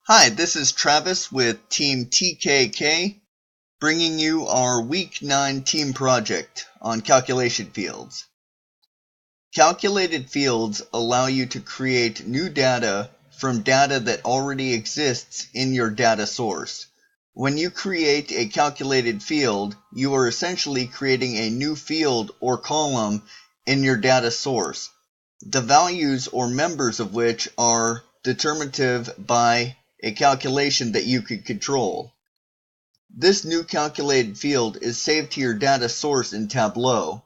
Hi, this is Travis with Team TKK, bringing you our Week 9 team project on calculation fields. Calculated fields allow you to create new data from data that already exists in your data source. When you create a calculated field, you are essentially creating a new field or column in your data source, the values or members of which are determinative by a calculation that you can control. This new calculated field is saved to your data source in Tableau.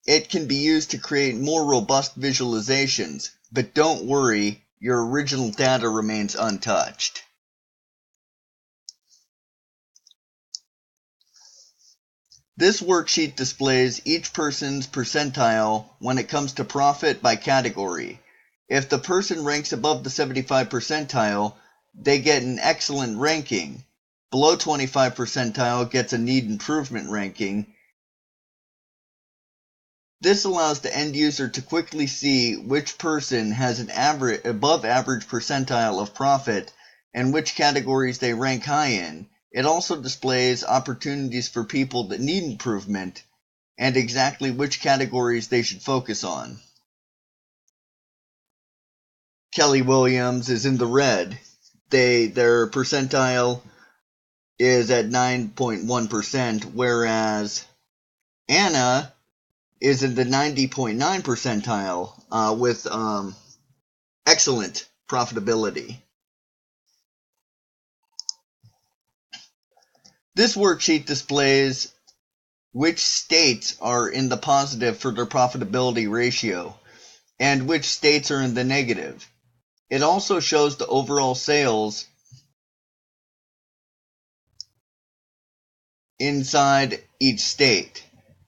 It can be used to create more robust visualizations, but don't worry, your original data remains untouched. This worksheet displays each person's percentile when it comes to profit by category. If the person ranks above the 75 percentile, they get an excellent ranking. Below 25 percentile gets a need improvement ranking. This allows the end user to quickly see which person has an above average percentile of profit and which categories they rank high in. It also displays opportunities for people that need improvement and exactly which categories they should focus on. Kelly Williams is in the red. Their percentile is at 9.1%, whereas Anna is in the 90.9 percentile with excellent profitability. This worksheet displays which states are in the positive for their profitability ratio and which states are in the negative. It also shows the overall sales inside each state.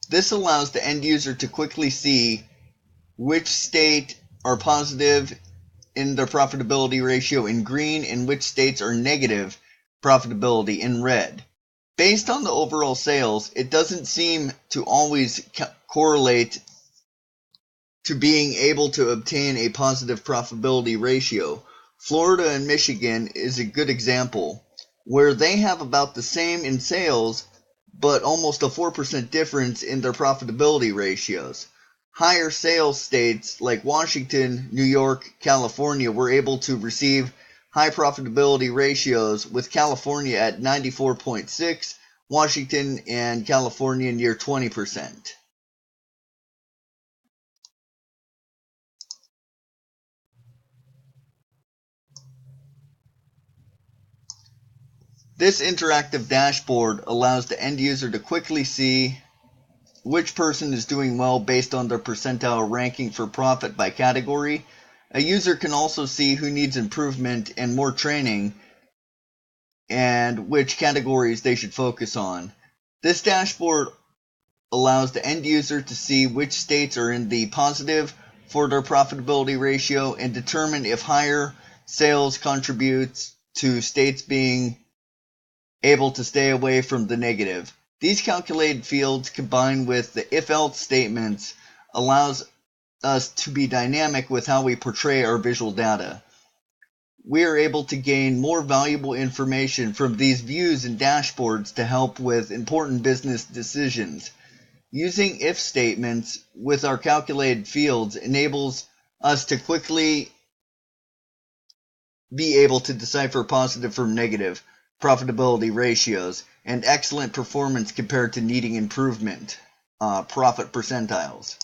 This allows the end user to quickly see which state are positive in their profitability ratio in green and which states are negative profitability in red. Based on the overall sales, it doesn't seem to always correlate to being able to obtain a positive profitability ratio. Florida and Michigan is a good example, where they have about the same in sales, but almost a 4% difference in their profitability ratios. Higher sales states like Washington, New York, California were able to receive high profitability ratios, with California at 94.6, Washington and California near 20%. This interactive dashboard allows the end user to quickly see which person is doing well based on their percentile ranking for profit by category. A user can also see who needs improvement and more training and which categories they should focus on. This dashboard allows the end user to see which states are in the positive for their profitability ratio and determine if higher sales contributes to states being able to stay away from the negative. These calculated fields combined with the if-else statements allows us to be dynamic with how we portray our visual data. We are able to gain more valuable information from these views and dashboards to help with important business decisions. Using if statements with our calculated fields enables us to quickly be able to decipher positive from negative profitability ratios and excellent performance compared to needing improvement profit percentiles.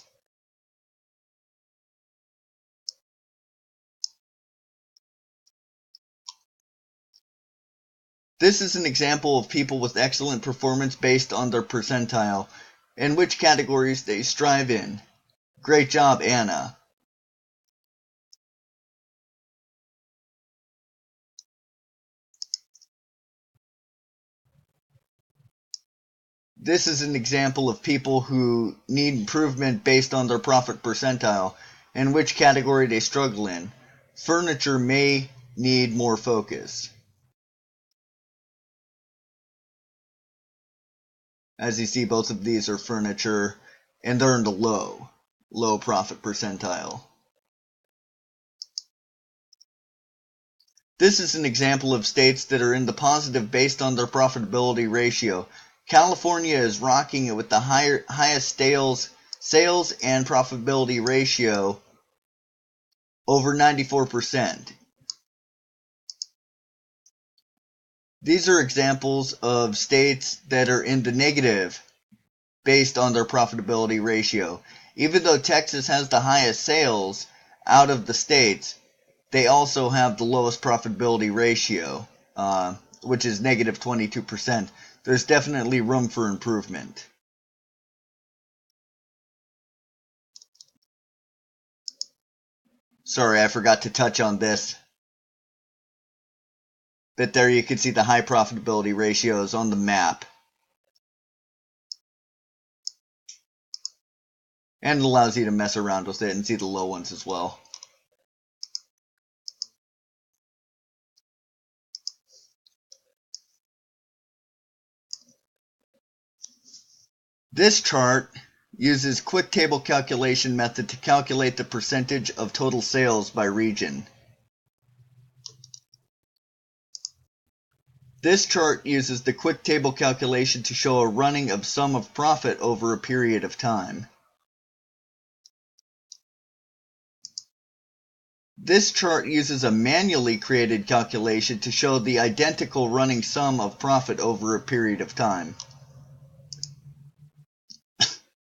This is an example of people with excellent performance based on their percentile and which categories they strive in. Great job, Anna. This is an example of people who need improvement based on their profit percentile and which category they struggle in. Furniture may need more focus. As you see, both of these are furniture and they're in the low profit percentile. This is an example of states that are in the positive based on their profitability ratio. California is rocking it with the highest sales and profitability ratio, over 94%. These are examples of states that are in the negative based on their profitability ratio. Even though Texas has the highest sales out of the states, they also have the lowest profitability ratio, which is negative 22%. There's definitely room for improvement. Sorry, I forgot to touch on this. But there you can see the high profitability ratios on the map. And it allows you to mess around with it and see the low ones as well. This chart uses quick table calculation method to calculate the percentage of total sales by region. This chart uses the quick table calculation to show a running of sum of profit over a period of time. This chart uses a manually created calculation to show the identical running sum of profit over a period of time.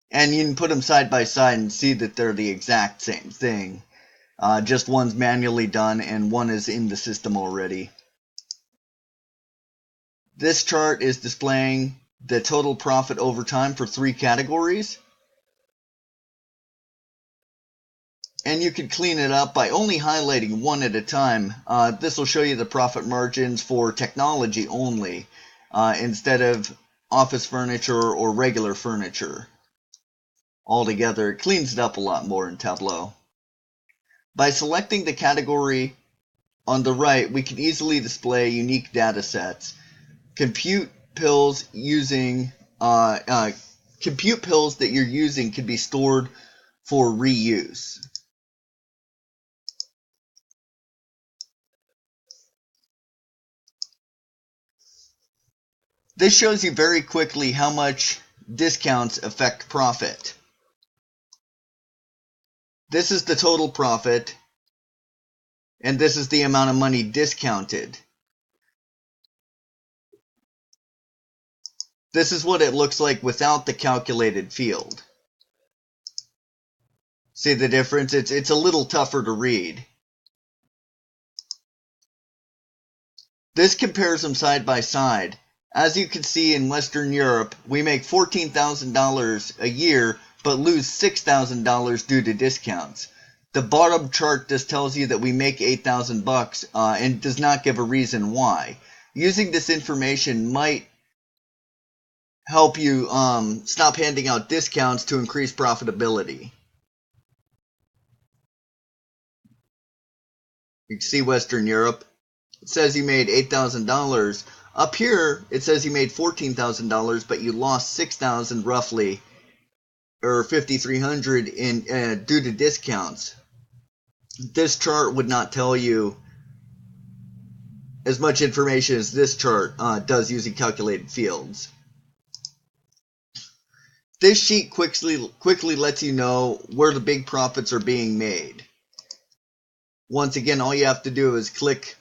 And you can put them side by side and see that they're the exact same thing. Just one's manually done and one is in the system already. This chart is displaying the total profit over time for 3 categories. And you can clean it up by only highlighting one at a time. This will show you the profit margins for technology only, instead of office furniture or regular furniture. Altogether, it cleans it up a lot more in Tableau. By selecting the category on the right, we can easily display unique data sets. Compute pills that you're using can be stored for reuse. This shows you very quickly how much discounts affect profit. This is the total profit, and this is the amount of money discounted. This is what it looks like without the calculated field. See the difference? It's a little tougher to read. This compares them side by side. As you can see, in Western Europe, we make $14,000 a year, but lose $6,000 due to discounts. The bottom chart just tells you that we make $8,000 and does not give a reason why. Using this information might help you stop handing out discounts to increase profitability. You can see Western Europe. It says you made $8,000. Up here, it says you made $14,000, but you lost $6,000 roughly, or $5,300 in due to discounts. This chart would not tell you as much information as this chart does using calculated fields. This sheet quickly lets you know where the big profits are being made. Once again, all you have to do is click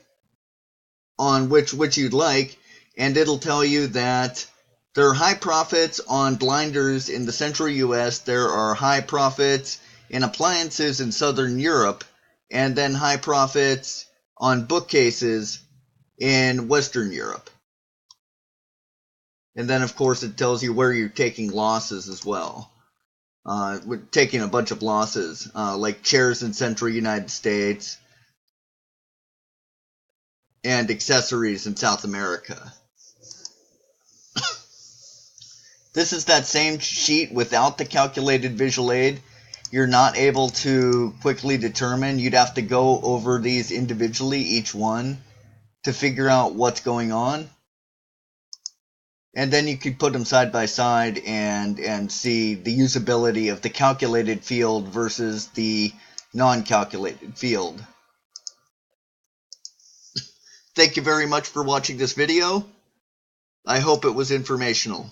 on which you'd like, and it'll tell you that there are high profits on blinders in the central US, there are high profits in appliances in southern Europe, and then high profits on bookcases in Western Europe. And then, of course, it tells you where you're taking losses as well. We're taking a bunch of losses, like chairs in central United States and accessories in South America. This is that same sheet without the calculated visual aid. You're not able to quickly determine. You'd have to go over these individually, each one, to figure out what's going on. And then you could put them side by side and see the usability of the calculated field versus the non-calculated field. Thank you very much for watching this video. I hope it was informational.